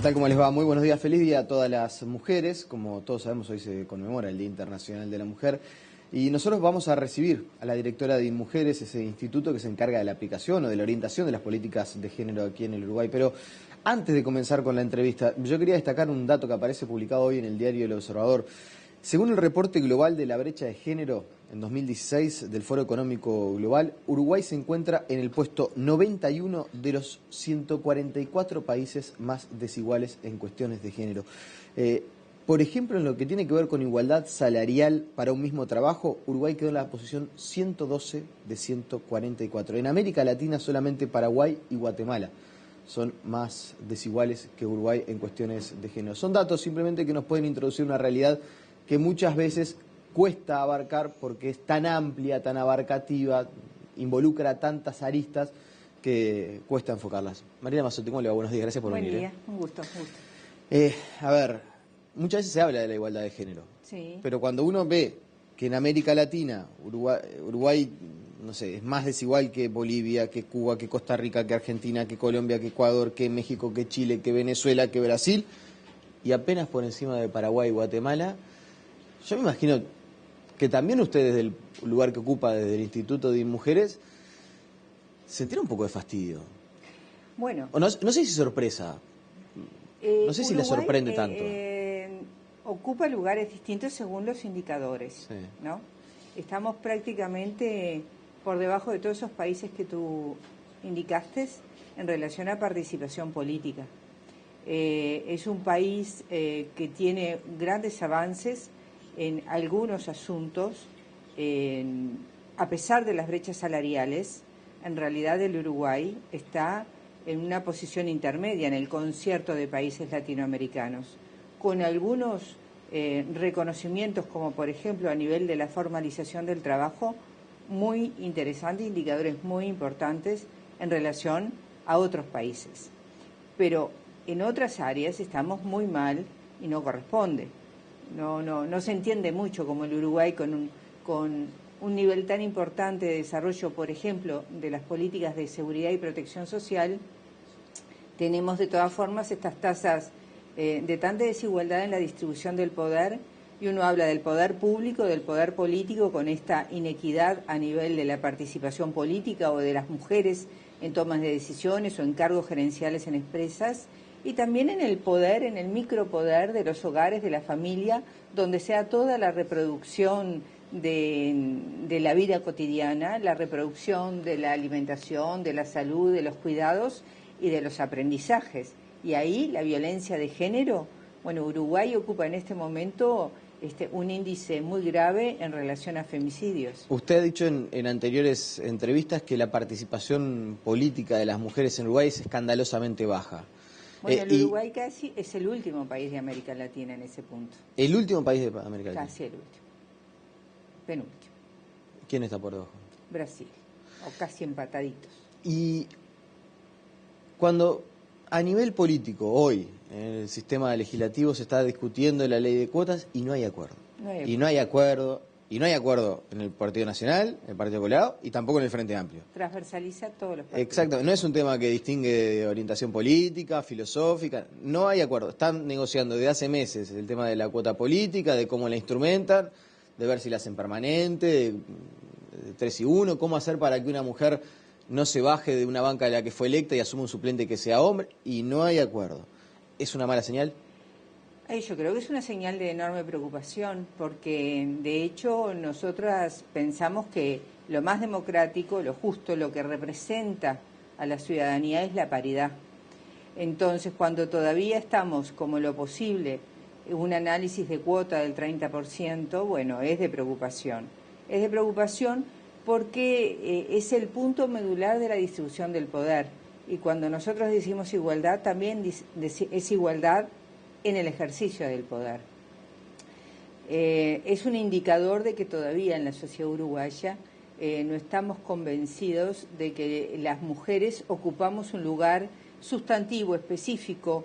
tal? ¿Cómo les va? Muy buenos días, feliz día a todas las mujeres. Como todos sabemos, hoy se conmemora el Día Internacional de la Mujer. Y nosotros vamos a recibir a la directora de InMujeres, ese instituto que se encarga de la aplicación o de la orientación de las políticas de género aquí en el Uruguay. Pero antes de comenzar con la entrevista, yo quería destacar un dato que aparece publicado hoy en el diario El Observador. Según el reporte global de la brecha de género en 2016 del Foro Económico Global, Uruguay se encuentra en el puesto 91 de los 144 países más desiguales en cuestiones de género. Por ejemplo, en lo que tiene que ver con igualdad salarial para un mismo trabajo, Uruguay quedó en la posición 112 de 144. En América Latina solamente Paraguay y Guatemala son más desiguales que Uruguay en cuestiones de género. Son datos simplemente que nos pueden introducir una realidad que muchas veces cuesta abarcar porque es tan amplia, tan abarcativa, involucra tantas aristas que cuesta enfocarlas. Mariela Mazzotti, ¿cómo le va? Buenos días, gracias por venir. Buen día, un gusto, un gusto. A ver, muchas veces se habla de la igualdad de género, Sí. pero cuando uno ve que en América Latina Uruguay, no sé, es más desigual que Bolivia, que Cuba, que Costa Rica, que Argentina, que Colombia, que Ecuador, que México, que Chile, que Venezuela, que Brasil, y apenas por encima de Paraguay y Guatemala, yo me imagino que también ustedes, del lugar que ocupa desde el Instituto de InMujeres, sentirán un poco de fastidio. Bueno. O no sé si sorpresa. No sé si Uruguay, les sorprende tanto. Ocupa lugares distintos según los indicadores, Sí. ¿no? Estamos prácticamente por debajo de todos esos países que tú indicaste en relación a participación política. Es un país que tiene grandes avances en algunos asuntos, a pesar de las brechas salariales. En realidad el Uruguay está en una posición intermedia en el concierto de países latinoamericanos, con algunos reconocimientos, como por ejemplo a nivel de la formalización del trabajo, muy interesantes, indicadores muy importantes en relación a otros países. Pero en otras áreas estamos muy mal y no corresponde. No se entiende mucho como el Uruguay con un nivel tan importante de desarrollo, por ejemplo, de las políticas de seguridad y protección social. Tenemos de todas formas estas tasas de tanta desigualdad en la distribución del poder, y uno habla del poder público, del poder político, con esta inequidad a nivel de la participación política o de las mujeres en tomas de decisiones o en cargos gerenciales en empresas, y también en el poder, en el micropoder de los hogares, de la familia, donde sea toda la reproducción de la vida cotidiana, la reproducción de la alimentación, de la salud, de los cuidados y de los aprendizajes. Y ahí la violencia de género, bueno, Uruguay ocupa en este momento un índice muy grave en relación a femicidios. Usted ha dicho en anteriores entrevistas que la participación política de las mujeres en Uruguay es escandalosamente baja. Bueno, el Uruguay casi es el último país de América Latina en ese punto. ¿El último país de América Latina? Casi el último. Penúltimo. ¿Quién está por debajo? Brasil, o casi empataditos. Y cuando a nivel político, hoy, en el sistema legislativo se está discutiendo la ley de cuotas y no hay acuerdo. Y no hay acuerdo en el Partido Nacional, en el Partido Colorado, y tampoco en el Frente Amplio. Transversaliza todos los partidos. Exacto, no es un tema que distingue de orientación política, filosófica, no hay acuerdo. Están negociando desde hace meses el tema de la cuota política, de cómo la instrumentan, de ver si la hacen permanente, de 3 y 1, cómo hacer para que una mujer no se baje de una banca de la que fue electa y asuma un suplente que sea hombre, y no hay acuerdo. ¿Es una mala señal? Yo creo que es una señal de enorme preocupación, porque de hecho nosotras pensamos que lo más democrático, lo justo, lo que representa a la ciudadanía es la paridad. Entonces, cuando todavía estamos, como lo posible, en un análisis de cuota del 30%, bueno, es de preocupación. Es de preocupación porque es el punto medular de la distribución del poder. Y cuando nosotros decimos igualdad, también es igualdad en el ejercicio del poder. Es un indicador de que todavía en la sociedad uruguaya no estamos convencidos de que las mujeres ocupamos un lugar sustantivo, específico,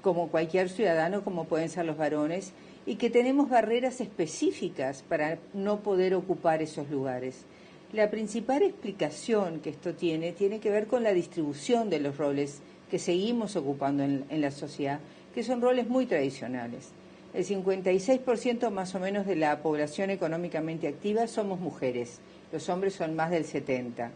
como cualquier ciudadano, como pueden ser los varones, y que tenemos barreras específicas para no poder ocupar esos lugares. La principal explicación que esto tiene que ver con la distribución de los roles que seguimos ocupando en la sociedad, que son roles muy tradicionales. El 56% más o menos de la población económicamente activa somos mujeres, los hombres son más del 70%.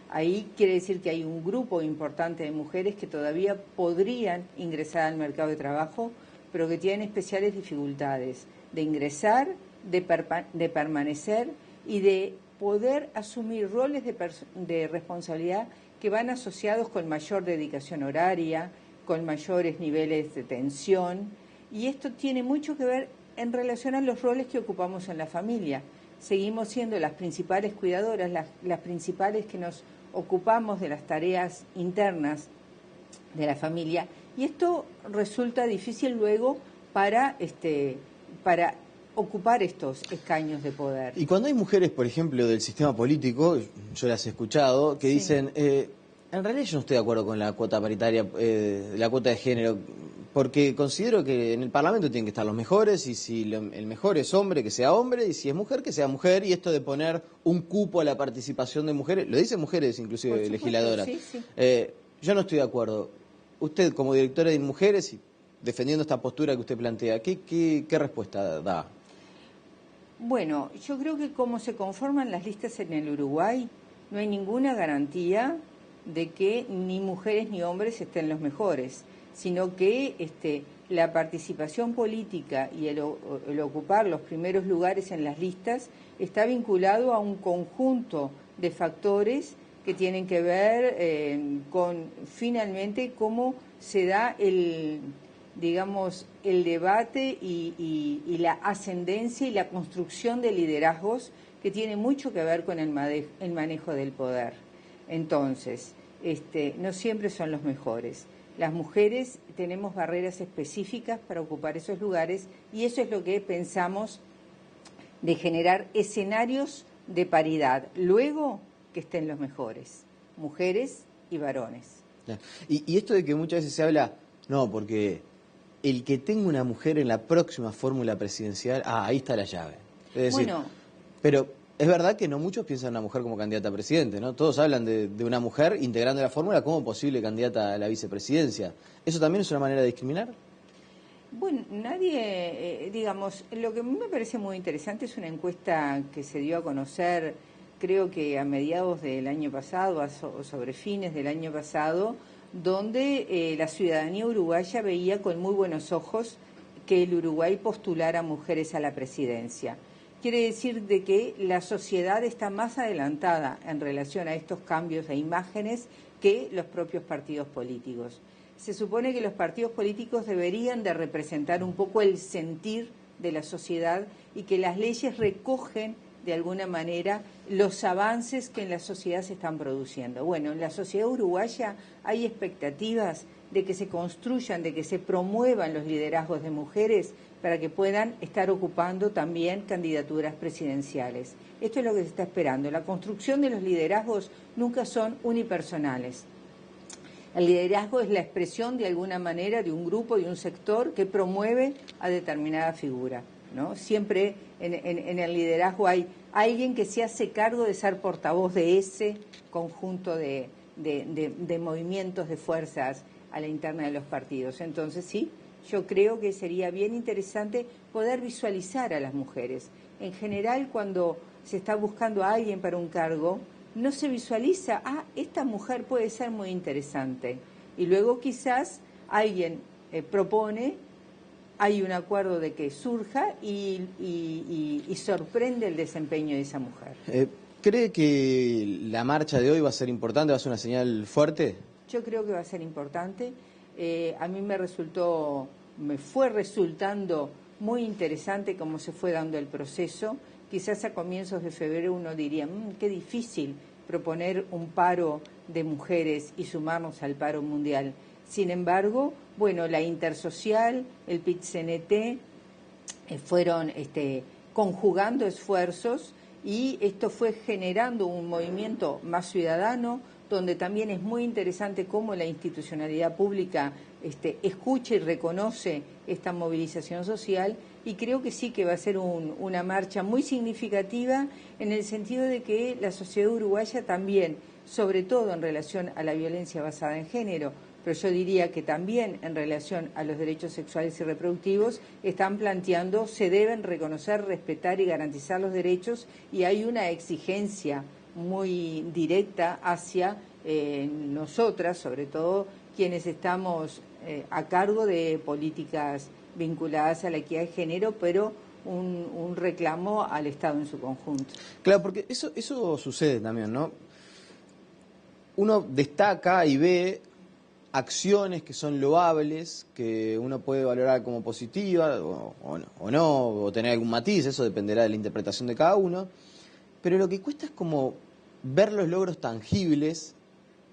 Ahí quiere decir que hay un grupo importante de mujeres que todavía podrían ingresar al mercado de trabajo, pero que tienen especiales dificultades de ingresar, de permanecer y de poder asumir roles de responsabilidad que van asociados con mayor dedicación horaria, con mayores niveles de tensión, y esto tiene mucho que ver en relación a los roles que ocupamos en la familia. Seguimos siendo las principales cuidadoras, las principales que nos ocupamos de las tareas internas de la familia, y esto resulta difícil luego para ocupar estos escaños de poder. Y cuando hay mujeres, por ejemplo, del sistema político, yo las he escuchado, que dicen, en realidad yo no estoy de acuerdo con la cuota paritaria, la cuota de género, porque considero que en el Parlamento tienen que estar los mejores, y si el mejor es hombre, que sea hombre, y si es mujer, que sea mujer, y esto de poner un cupo a la participación de mujeres, lo dicen mujeres inclusive legisladoras. Sí. Yo no estoy de acuerdo. Usted, como directora de Mujeres, y defendiendo esta postura que usted plantea, ¿qué respuesta da? Bueno, yo creo que como se conforman las listas en el Uruguay, no hay ninguna garantía de que ni mujeres ni hombres estén los mejores, sino que la participación política y el ocupar los primeros lugares en las listas está vinculado a un conjunto de factores que tienen que ver con finalmente cómo se da el debate y la ascendencia y la construcción de liderazgos, que tiene mucho que ver con el manejo del poder. Entonces, no siempre son los mejores. Las mujeres tenemos barreras específicas para ocupar esos lugares, y eso es lo que pensamos de generar escenarios de paridad. Luego, que estén los mejores, mujeres y varones. Y esto de que muchas veces se habla, no, porque el que tenga una mujer en la próxima fórmula presidencial, ahí está la llave. Es decir, pero es verdad que no muchos piensan en una mujer como candidata a presidente, ¿no? Todos hablan de una mujer integrando la fórmula como posible candidata a la vicepresidencia. ¿Eso también es una manera de discriminar? Bueno, nadie, lo que a mí me parece muy interesante es una encuesta que se dio a conocer, creo que a mediados del año pasado, o sobre fines del año pasado, donde la ciudadanía uruguaya veía con muy buenos ojos que el Uruguay postulara mujeres a la presidencia. Quiere decir de que la sociedad está más adelantada en relación a estos cambios de imágenes que los propios partidos políticos. Se supone que los partidos políticos deberían de representar un poco el sentir de la sociedad, y que las leyes recogen de alguna manera los avances que en la sociedad se están produciendo. Bueno, en la sociedad uruguaya hay expectativas de que se construyan, de que se promuevan los liderazgos de mujeres para que puedan estar ocupando también candidaturas presidenciales. Esto es lo que se está esperando. La construcción de los liderazgos nunca son unipersonales. El liderazgo es la expresión de alguna manera de un grupo, de un sector que promueve a determinada figura, ¿no? Siempre en el liderazgo hay alguien que se hace cargo de ser portavoz de ese conjunto de movimientos, de fuerzas a la interna de los partidos. Entonces sí, yo creo que sería bien interesante poder visualizar a las mujeres. En general, cuando se está buscando a alguien para un cargo, no se visualiza, esta mujer puede ser muy interesante. Y luego quizás alguien propone, hay un acuerdo de que surja y sorprende el desempeño de esa mujer. ¿Cree que la marcha de hoy va a ser importante, va a ser una señal fuerte? Yo creo que va a ser importante. A mí me fue resultando muy interesante cómo se fue dando el proceso. Quizás a comienzos de febrero uno diría, qué difícil proponer un paro de mujeres y sumarnos al paro mundial. Sin embargo, bueno, la Intersocial, el PIT-CNT fueron conjugando esfuerzos, y esto fue generando un movimiento más ciudadano, donde también es muy interesante cómo la institucionalidad pública escucha y reconoce esta movilización social, y creo que sí que va a ser una marcha muy significativa en el sentido de que la sociedad uruguaya también, sobre todo en relación a la violencia basada en género, pero yo diría que también en relación a los derechos sexuales y reproductivos, están planteando, se deben reconocer, respetar y garantizar los derechos, y hay una exigencia muy directa hacia nosotras, sobre todo quienes estamos a cargo de políticas vinculadas a la equidad de género, pero un reclamo al Estado en su conjunto. Claro, porque eso sucede también, ¿no? Uno destaca y ve acciones que son loables, que uno puede valorar como positivas o no, o tener algún matiz, eso dependerá de la interpretación de cada uno, pero lo que cuesta es como ver los logros tangibles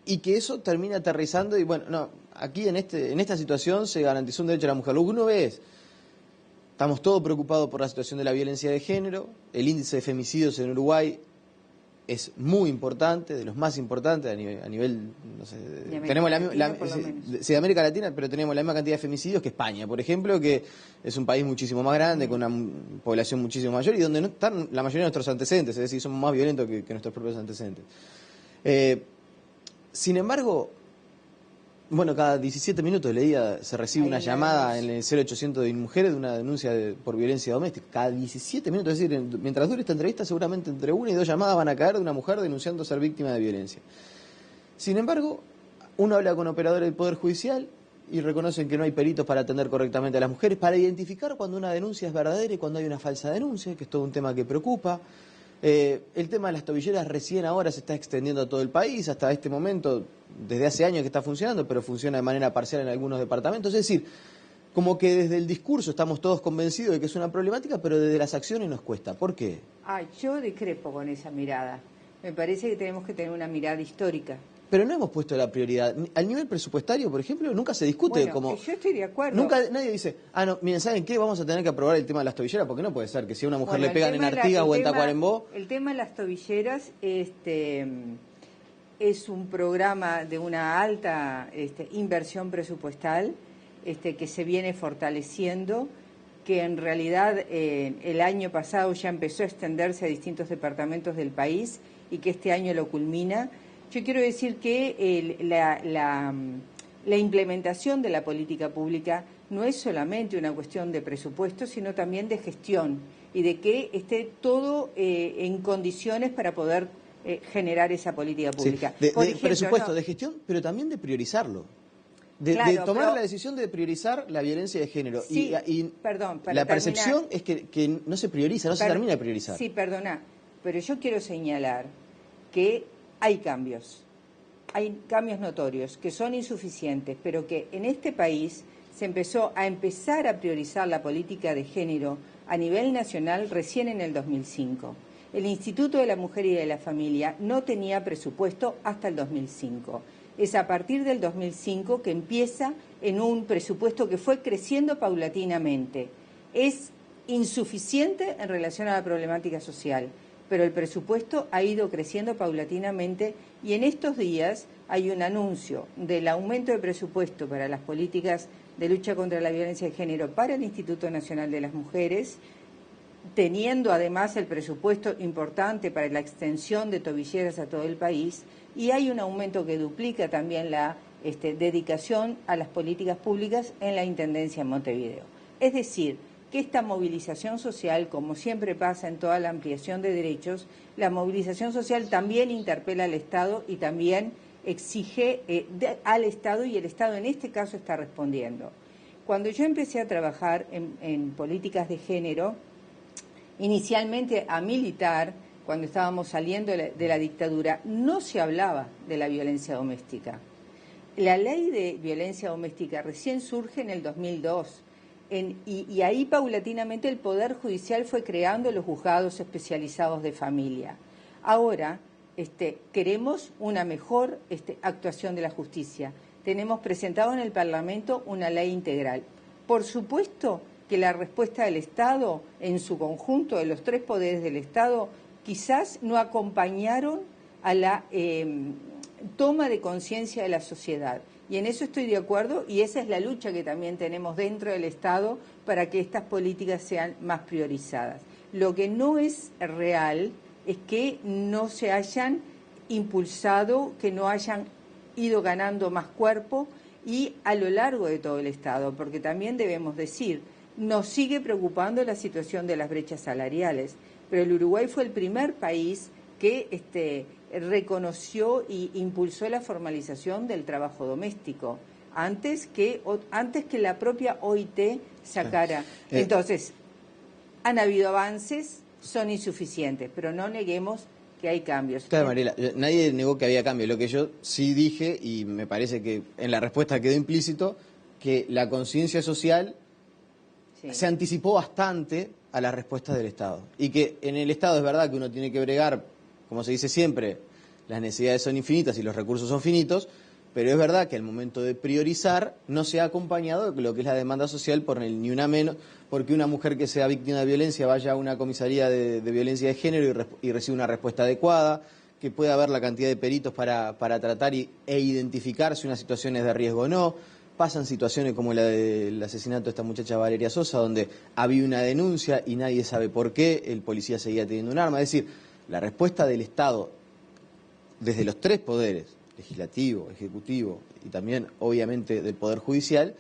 y que eso termine aterrizando y bueno, no, aquí en esta situación se garantizó un derecho a la mujer. Lo que uno ve es, estamos todos preocupados por la situación de la violencia de género, el índice de femicidios en Uruguay es muy importante, de los más importantes a nivel no sé, tenemos de América Latina, pero tenemos la misma cantidad de femicidios que España, por ejemplo, que es un país muchísimo más grande, con una población muchísimo mayor y donde no están la mayoría de nuestros antecedentes, es decir, somos más violentos que nuestros propios antecedentes. Sin embargo, bueno, cada 17 minutos leía, se recibe una llamada en el 0800 de mujeres de una denuncia por violencia doméstica. Cada 17 minutos, es decir, mientras dure esta entrevista, seguramente entre 1 y 2 llamadas van a caer de una mujer denunciando ser víctima de violencia. Sin embargo, uno habla con operadores del Poder Judicial y reconocen que no hay peritos para atender correctamente a las mujeres, para identificar cuando una denuncia es verdadera y cuando hay una falsa denuncia, que es todo un tema que preocupa. El tema de las tobilleras recién ahora se está extendiendo a todo el país, hasta este momento, desde hace años que está funcionando, pero funciona de manera parcial en algunos departamentos. Es decir, como que desde el discurso estamos todos convencidos de que es una problemática, pero desde las acciones nos cuesta. ¿Por qué? Yo discrepo con esa mirada. Me parece que tenemos que tener una mirada histórica. Pero no hemos puesto la prioridad. Al nivel presupuestario, por ejemplo, nunca se discute bueno, como... Yo estoy de acuerdo. Nunca nadie dice, no, miren, ¿saben qué? Vamos a tener que aprobar el tema de las tobilleras, porque no puede ser que si a una mujer le pegan en Artigas o en Tacuarembó... El tema de las tobilleras es un programa de una alta inversión presupuestal que se viene fortaleciendo, que en realidad el año pasado ya empezó a extenderse a distintos departamentos del país y que este año lo culmina. Yo quiero decir que la implementación de la política pública no es solamente una cuestión de presupuesto, sino también de gestión y de que esté todo en condiciones para poder generar esa política pública. Sí, de presupuesto, de gestión, pero también de priorizarlo. De tomar la decisión de priorizar la violencia de género. Sí, la percepción es que no se prioriza, no se termina de priorizar. Sí, perdona, pero yo quiero señalar que hay cambios notorios que son insuficientes, pero que en este país se empezó a priorizar la política de género a nivel nacional recién en el 2005. El Instituto de la Mujer y de la Familia no tenía presupuesto hasta el 2005. Es a partir del 2005 que empieza en un presupuesto que fue creciendo paulatinamente. Es insuficiente en relación a la problemática social, pero el presupuesto ha ido creciendo paulatinamente y en estos días hay un anuncio del aumento de presupuesto para las políticas de lucha contra la violencia de género para el Instituto Nacional de las Mujeres, teniendo además el presupuesto importante para la extensión de tobilleras a todo el país, y hay un aumento que duplica también la dedicación a las políticas públicas en la Intendencia en Montevideo. Es decir, que esta movilización social, como siempre pasa en toda la ampliación de derechos, la movilización social también interpela al Estado y también exige al Estado, y el Estado en este caso está respondiendo. Cuando yo empecé a trabajar en políticas de género, inicialmente a militar, cuando estábamos saliendo de la dictadura, no se hablaba de la violencia doméstica. La ley de violencia doméstica recién surge en el 2002. Y ahí paulatinamente el Poder Judicial fue creando los juzgados especializados de familia. Ahora queremos una mejor actuación de la justicia. Tenemos presentado en el Parlamento una ley integral. Por supuesto que la respuesta del Estado, en su conjunto, de los tres poderes del Estado, quizás no acompañaron a la toma de conciencia de la sociedad. Y en eso estoy de acuerdo, y esa es la lucha que también tenemos dentro del Estado para que estas políticas sean más priorizadas. Lo que no es real es que no se hayan impulsado, que no hayan ido ganando más cuerpo y a lo largo de todo el Estado, porque también debemos decir, nos sigue preocupando la situación de las brechas salariales, pero el Uruguay fue el primer país que reconoció e impulsó la formalización del trabajo doméstico, antes que la propia OIT sacara. Entonces, han habido avances, son insuficientes, pero no neguemos que hay cambios. Claro, Mariela, nadie negó que había cambios. Lo que yo sí dije, y me parece que en la respuesta quedó implícito, que la conciencia social se anticipó bastante a las respuestas del Estado. Y que en el Estado es verdad que uno tiene que bregar, como se dice siempre, las necesidades son infinitas y los recursos son finitos, pero es verdad que al momento de priorizar no se ha acompañado de lo que es la demanda social por ni una menos, porque una mujer que sea víctima de violencia vaya a una comisaría de violencia de género y reciba una respuesta adecuada, que pueda haber la cantidad de peritos para tratar e identificar si una situación es de riesgo o no. Pasan situaciones como la del asesinato de esta muchacha Valeria Sosa, donde había una denuncia y nadie sabe por qué, el policía seguía teniendo un arma. Es decir, la respuesta del Estado, desde los tres poderes, legislativo, ejecutivo y también, obviamente, del Poder Judicial,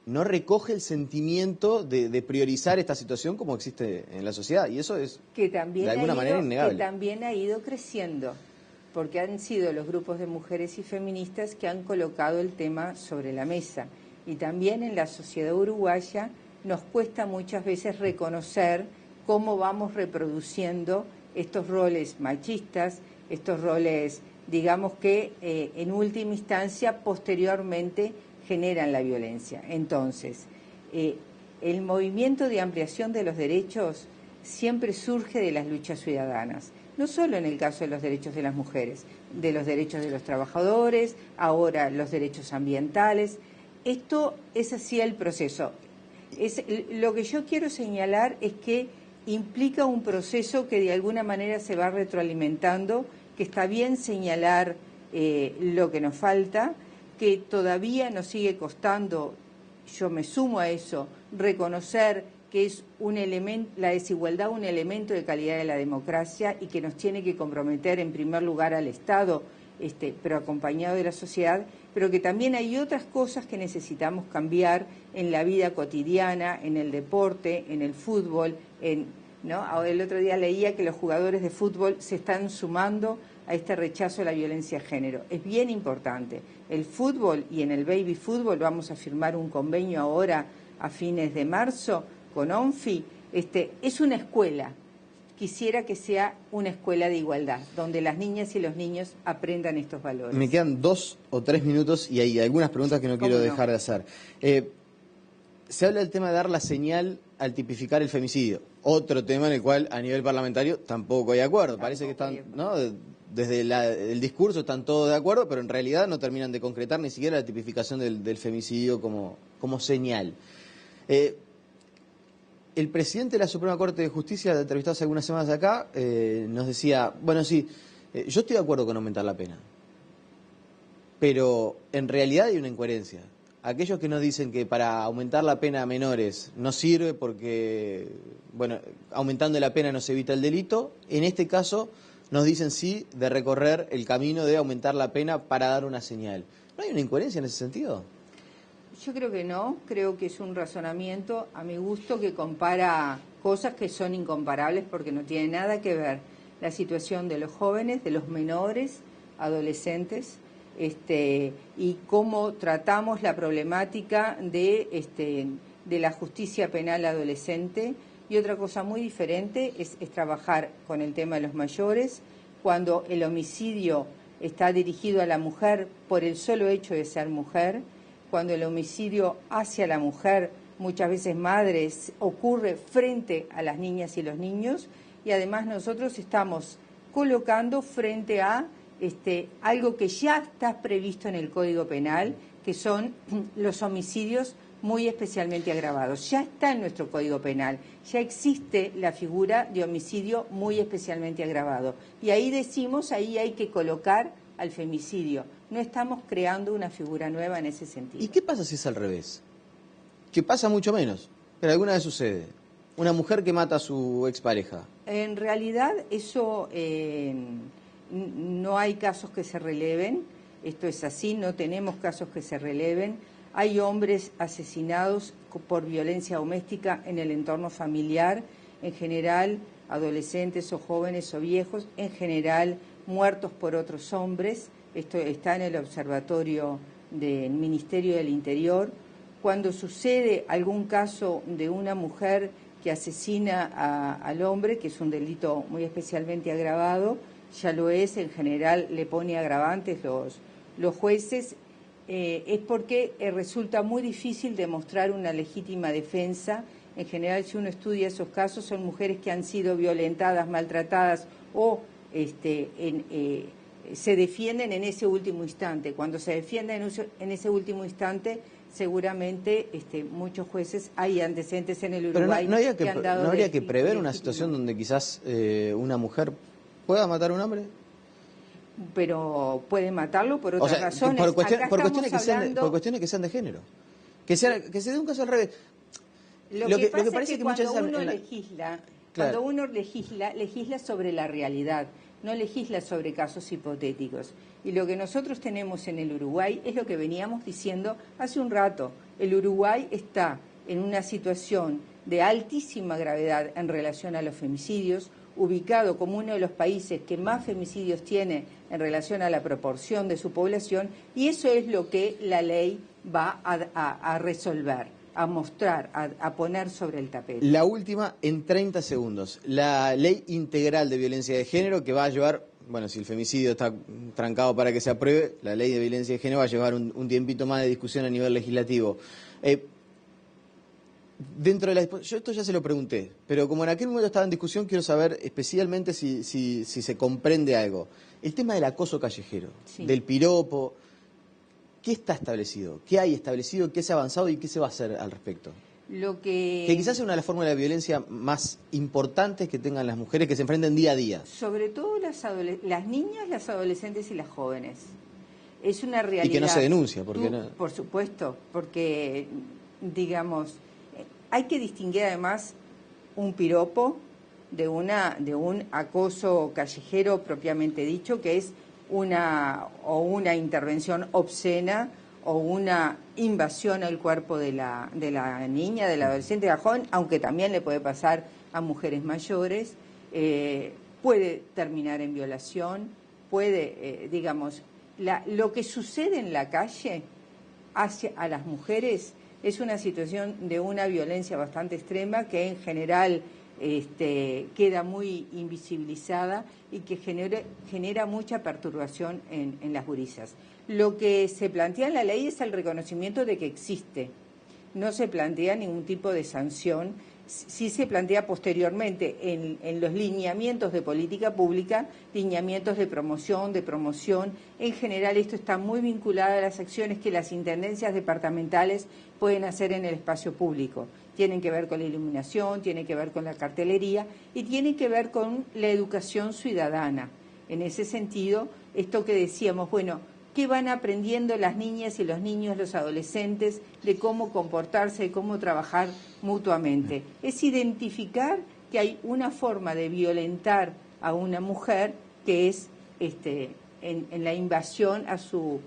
no recoge el sentimiento de priorizar esta situación como existe en la sociedad. Y eso es, de alguna manera, innegable. Que también ha ido creciendo, porque han sido los grupos de mujeres y feministas que han colocado el tema sobre la mesa. Y también en la sociedad uruguaya nos cuesta muchas veces reconocer cómo vamos reproduciendo estos roles machistas, estos roles, digamos que en última instancia, posteriormente, generan la violencia. Entonces, el movimiento de ampliación de los derechos siempre surge de las luchas ciudadanas, no solo en el caso de los derechos de las mujeres, de los derechos de los trabajadores, ahora los derechos ambientales. Esto es así el proceso. Lo que yo quiero señalar es que implica un proceso que de alguna manera se va retroalimentando, que está bien señalar lo que nos falta, que todavía nos sigue costando, yo me sumo a eso, reconocer que es un elemento, la desigualdad un elemento de calidad de la democracia y que nos tiene que comprometer en primer lugar al Estado, pero acompañado de la sociedad, pero que también hay otras cosas que necesitamos cambiar en la vida cotidiana, en el deporte, en el fútbol, ¿no? El otro día leía que los jugadores de fútbol se están sumando a este rechazo a la violencia de género. Es bien importante. El fútbol, y en el baby fútbol vamos a firmar un convenio ahora a fines de marzo con ONFI, es una escuela. Quisiera que sea una escuela de igualdad, donde las niñas y los niños aprendan estos valores. Me quedan 2 o 3 minutos y hay algunas preguntas que no quiero dejar de hacer. Se habla del tema de dar la señal al tipificar el femicidio. Otro tema en el cual a nivel parlamentario tampoco hay acuerdo. Parece que están, ¿no? Desde el discurso están todos de acuerdo, pero en realidad no terminan de concretar ni siquiera la tipificación del femicidio como señal. El presidente de la Suprema Corte de Justicia, entrevistado hace algunas semanas acá, nos decía, bueno, sí, yo estoy de acuerdo con aumentar la pena, pero en realidad hay una incoherencia. Aquellos que nos dicen que para aumentar la pena a menores no sirve porque, bueno, aumentando la pena no se evita el delito, en este caso nos dicen sí de recorrer el camino de aumentar la pena para dar una señal. ¿No hay una incoherencia en ese sentido? Yo creo que no, creo que es un razonamiento, a mi gusto, que compara cosas que son incomparables porque no tiene nada que ver la situación de los jóvenes, de los menores, adolescentes, y cómo tratamos la problemática de la justicia penal adolescente. Y otra cosa muy diferente es trabajar con el tema de los mayores, cuando el homicidio está dirigido a la mujer por el solo hecho de ser mujer, cuando el homicidio hacia la mujer, muchas veces madres, ocurre frente a las niñas y los niños, y además nosotros estamos colocando frente a algo que ya está previsto en el Código Penal, que son los homicidios muy especialmente agravados. Ya está en nuestro Código Penal, ya existe la figura de homicidio muy especialmente agravado. Y ahí decimos, ahí hay que colocar al femicidio. No estamos creando una figura nueva en ese sentido. ¿Y qué pasa si es al revés? Que pasa mucho menos, pero alguna vez sucede. Una mujer que mata a su expareja. En realidad eso no hay casos que se releven, esto es así, no tenemos casos que se releven. Hay hombres asesinados por violencia doméstica en el entorno familiar, en general adolescentes o jóvenes o viejos, en general muertos por otros hombres. Esto está en el observatorio del Ministerio del Interior. Cuando sucede algún caso de una mujer que asesina al hombre, que es un delito muy especialmente agravado, ya lo es, en general le pone agravantes los jueces, es porque resulta muy difícil demostrar una legítima defensa. En general, si uno estudia esos casos, son mujeres que han sido violentadas, maltratadas o se defienden en ese último instante. Cuando se defienden en ese último instante, seguramente muchos jueces, hay antecedentes en el Uruguay. Pero no habría que prever una situación donde quizás una mujer pueda matar a un hombre. Pero puede matarlo por otras razones. Por cuestiones que sean de género. Que se dé un caso al revés. Lo que pasa es que cuando uno legisla, legisla sobre la realidad, no legisla sobre casos hipotéticos. Y lo que nosotros tenemos en el Uruguay es lo que veníamos diciendo hace un rato. El Uruguay está en una situación de altísima gravedad en relación a los femicidios, ubicado como uno de los países que más femicidios tiene en relación a la proporción de su población, y eso es lo que la ley va a resolver, a mostrar, a poner sobre el tapete. La última, en 30 segundos. La ley integral de violencia de género que va a llevar, bueno, si el femicidio está trancado para que se apruebe, la ley de violencia de género va a llevar un tiempito más de discusión a nivel legislativo. Yo esto ya se lo pregunté, pero como en aquel momento estaba en discusión, quiero saber especialmente si se comprende algo. El tema del acoso callejero, sí, del piropo, ¿qué está establecido? ¿Qué hay establecido? ¿Qué se ha avanzado y qué se va a hacer al respecto? Que quizás sea una de las formas de violencia más importantes que tengan las mujeres que se enfrenten día a día. Sobre todo las niñas, las adolescentes y las jóvenes. Es una realidad. Y que no se denuncia, ¿por qué no? Por supuesto, porque, digamos, hay que distinguir además un piropo de un acoso callejero propiamente dicho, que es una intervención obscena o una invasión al cuerpo de la niña, del adolescente, de la joven, aunque también le puede pasar a mujeres mayores, puede terminar en violación, puede, lo que sucede en la calle hacia a las mujeres es una situación de una violencia bastante extrema que en general queda muy invisibilizada y que genera mucha perturbación en las gurisas. Lo que se plantea en la ley es el reconocimiento de que existe. No se plantea ningún tipo de sanción. Sí se plantea posteriormente en los lineamientos de política pública, lineamientos de promoción. En general esto está muy vinculado a las acciones que las intendencias departamentales pueden hacer en el espacio público. Tienen que ver con la iluminación, tienen que ver con la cartelería y tienen que ver con la educación ciudadana. En ese sentido, esto que decíamos, bueno, ¿qué van aprendiendo las niñas y los niños, los adolescentes, de cómo comportarse, de cómo trabajar mutuamente? Es identificar que hay una forma de violentar a una mujer que es en la invasión a su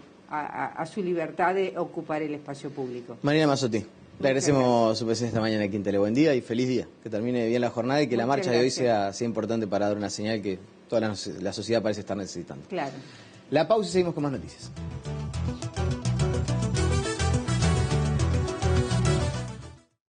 libertad de ocupar el espacio público. Marina Mazzotti, le agradecemos su presencia esta mañana aquí en Tele. Buen día y feliz día. Que termine bien la jornada y que la marcha de hoy sea importante para dar una señal que toda la sociedad parece estar necesitando. Claro. La pausa y seguimos con más noticias.